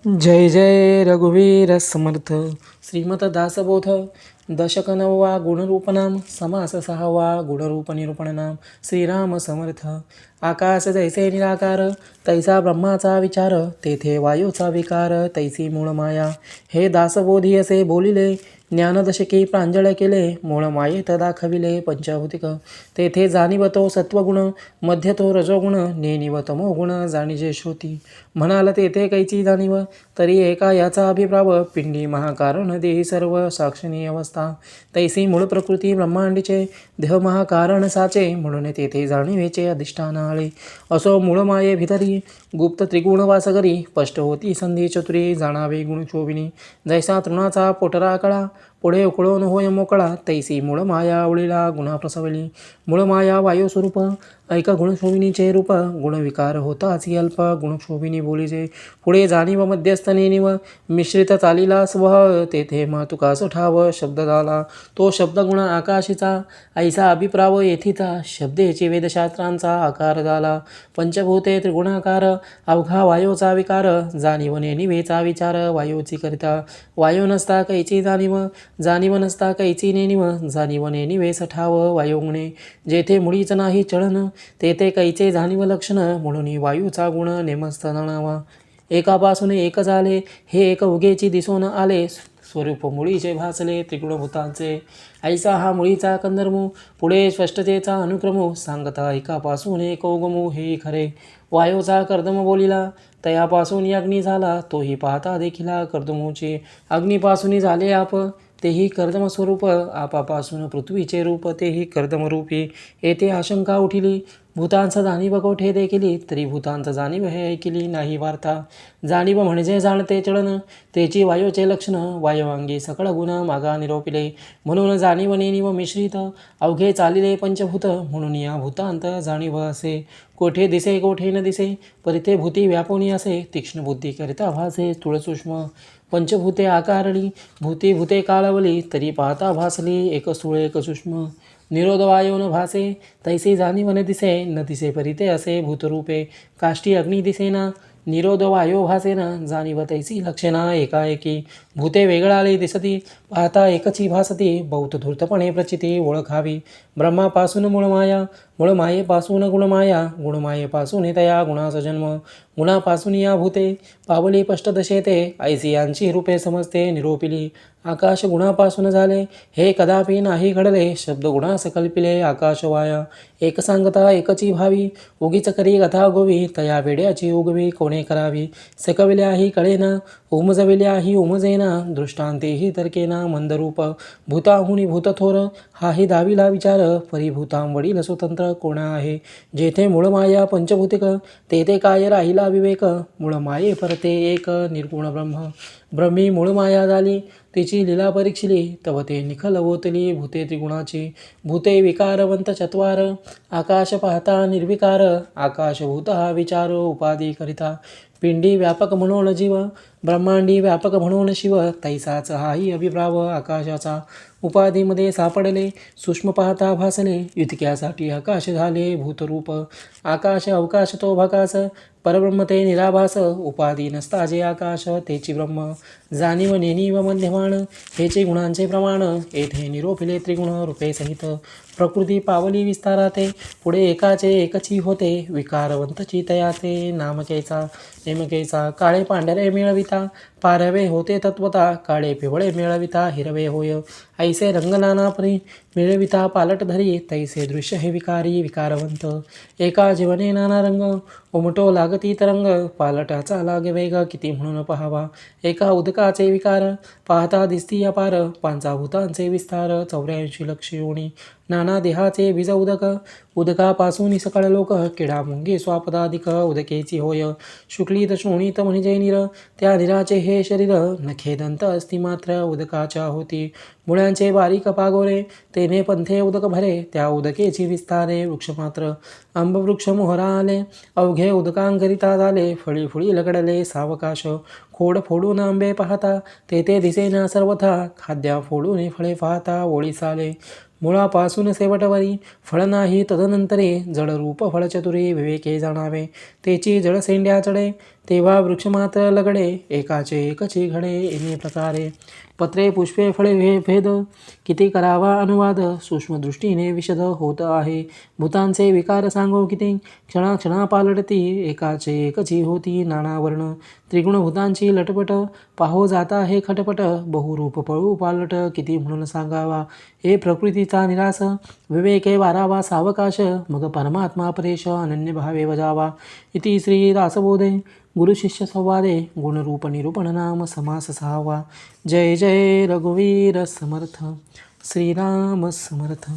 जय जय रघुवीर समर्थ. श्रीमत दासबोध दशक नववा गुणरूपनाम समास सहावा गुणरूप निरूपणनाम. श्रीराम समर्थ. आकाश जैसे निराकार तैसा ब्रह्माचा विचार, तेथे वायूचा विकार तैसी मूळ माया. हे दासबोधी असे बोलिले, ज्ञानदशके प्रांजळ केले. मूळ मायेत दाखविले पंचभौतिक, तेथे जाणीवतो सत्वगुण. मध्य तो रजोगुण, नेनिव तमोगुण जाणीजे श्रुती. म्हणाल तेथे कैची जाणीव, तरी एका याचा अभिप्राव. पिंडी महाकारण देही सर्व साक्षिणी अवस्था, तैसी मूळ प्रकृती ब्रह्मांडीचे. देह महाकारण साचे, म्हणून तेथे जाणीवेचे अधिष्ठान आळे. असो मूळ माये भितरी, गुप्त त्रिगुण वासगरी. स्पष्ट होती संधी चतुरी, जाणावे गुण शोभिनी. जैसा तृणाचा पोटरा कळा, पुढे उकळून होय मोकळा. तैसी मूळ माया आवळीला गुणा प्रसवली. मूळ माया वायू स्वरूप, ऐका गुणशोभिनीचे रूप. गुणविकार होताच अल्प, गुणशोभिनी बोलीचे. पुढे जाणीव मध्यस्थ नेनिव, मिश्रित चालीला स्वभाव. तेथे महतुकास ठाव शब्द झाला, तो शब्द गुण आकाशीचा. ऐसा अभिप्राव येथीचा, शब्देची वेदशास्त्रांचा आकार झाला. पंचभूते त्रिगुणाकार, अवघा वायूचा विकार. जाणीव नेनिवेचा विचार वायूची करिता. वायू नसता कैची जाणीव, जाणीव नसता कैची नेनिव. जाणीव नेनिवेस ठाव वायुगुणे, जेथे मुळीच नाही चळन. तेथे कैचे जाणीव लक्षण, म्हणून वायूचा गुण नेमस्त जाणावा. एकापासून एक झाले, हे एक उगेची दिसून आले. स्वरूप मुळीचे भासले त्रिगुणभूतांचे, ऐसा हा मुळीचा कंदर्मू. पुढे स्पष्टतेचा अनुक्रमू, सांगता एकापासून एक उगमू. हे खरे वायूचा कर्दम बोलिला, तयापासून अग्नी झाला. तोही पाहता देखिला कर्दमूची. अग्निपासून झाले आप, तेही कर्दम स्वरूप. आपापासून पृथ्वीचे रूप, तेही कर्दमरूपी. येथे आशंका उठिली, भूतांचा जाणीव कोठे देखिली. तरी भूतांचा जाणीव हे ऐकिली नाही वार्ता. जाणीव म्हणजे जाणते चळन, तेची वायूचे लक्षण. वायुअंगी सकळ गुण मागा निरोपिले, म्हणून जाणीव नेनिव मिश्रित. अवघे चालिले पंचभूत, म्हणून या भूतांत जाणीव असे. कोठे दिसे कोठे न दिसे, परिते भूती व्यापोनी असे. तीक्ष्ण बुद्धी करिता भासे स्थूळ सूक्ष्म. पंचभूते आकारणी, भूती भूते काळवली. तरी पाहता भासली एक स्थूळ एक सूक्ष्म. निरोध वायू न भासे, तैसे जाणीव न दिसे. न दिसे परिते असे भूतरूपे. काष्टी अग्नी दिसेना, निरोध वायो भासेना. जाणीव तैसी लक्षणा एकाएकी. भूते वेगळाले दिसती, पाहता एकची भासती. बहुत धूर्तपणे प्रचिती ओळखावी. ब्रह्मापासून मूळमाया, मूळमायेपासून गुणमाया. गुणमायेपासून तया गुणाचा जन्म. गुणापासून या भूते, पावली स्पष्टदशे ते. ऐसी यांची रूपे समजते निरोपिली. आकाश गुणापासून झाले, हे कदापि नाही घडले. शब्द गुणास कल्पिले आकाश वाया. एक सांगता एकची भावी, उगीच करी कथा गोवी. तया वेड्याची उगवी कोणे करावी. सकविल्याही कळेना, उमजविल्याही उमजेना. दृष्टांतेही तर्केना मंदरूप. भूताहुनी भूतथोर, हाही दाविला विचार. परिभूतां वडील स्वतंत्र कोणा आहे. जेथे मूळ माया पंचभूतिक, तेथे काय राहिला विवेक. मूळ माये परते एक निर्गुण ब्रह्म. ब्रह्मी मूळ माया झाली, तिची लीला परीक्षिली. तव ते निखल ओतली भूते त्रिगुणाची. भूते विकारवंत चत्वार, आकाश पाहता निर्विकार. आकाशभूत हा विचार उपाधी करिता. पिंडी व्यापक म्हणून जीव, ब्रह्मांडी व्यापक म्हणून शिव. तैसाच हाही अभिप्राव आकाशाचा. उपाधीमध्ये सापडले, सूक्ष्म पाहता भासले. इतक्यासाठी आकाश झाले भूतरूप. आकाश अवकाश तो भकास, परब्रह्म ते निराभास. उपाधी नसता जे आकाश, तेची ब्रह्म. जाणीव नेनिव मध्यमाण, हेचे गुणांचे प्रमाण. येथे निरोपिले त्रिगुण रूपे सहित. प्रकृती पावली विस्ताराते, पुढे एकाचे एकची होते. विकारवंतची तयाते, नामकेचा नेमकेचा. काळे पांढरे मिळविता, पारवे होते तत्वता. काळे पिवळे मिळविता, हिरवे होय. ऐसे रंग नानापरी, मिळविता पालट धरी. तैसे दृश्य हे विकारी विकारवंत. एका जीवने नाना रंग, उमटो लागती तरंग. पालटाचा लागे वेग, किती म्हणून पहावा. एका उदकाचे विकार, पाहता दिसती अपार. पंचाभूतांचे विस्तार, 84 लक्ष योनी. नाना देहाचे बीज उदक, उदकापासून सकळ लोक. किडा मुंगी स्वापदाधिक, उदकेची होय. शुक्लित शोणित म्हणजे निर, त्या निराचे हे शरीर. नखे दंत अस्ति मात्र, उदकाच्या होती. मुळ्यांचे बारीक पागोरे, तेने पंथे उदक भरे. त्या उदकेची विस्तारे वृक्ष मात्र. आंबवृक्ष मोहरा आले, अवघे उदकांकरिता झाले. फळी फुळी लगडले सावकाश. खोड फोडून आंबे पाहता, तेथे दिसेना सर्वथा. खाद्या फोडून फळे पाहता ओळीस आले. मुळापासून शेवटवरी, फळ नाही तदनंतरे. जडरूप फळचतुरी, विवेके जाणावे. तेची जडसेंड्या चढे, तेव्हा वृक्ष मात्र लगडे, एकाचे एकची घडे. येणे प्रकारे पत्रे पुष्पे फळे हे भेद, किती करावा अनुवाद. सूक्ष्मदृष्टीने विशद होत आहे. भूतांचे विकार सांगो किती, क्षणा पालटती. एकाचे एकची होती नाना वर्ण, त्रिगुणभूतांची लटपट. पाहो जाता हे खटपट, बहुरूप पळू पालट. किती म्हणून सांगावा हे प्रकृतीचा निरास, विवेके वारावा सावकाश. मग परमात्मा परेश अनन्य भावे वजावा. इति श्री दासबोधे गुरुशिष्य संवादे गुणरूप निरूपण नाम समास 6वा. जय जय रघुवीर समर्थ. श्रीराम समर्थ.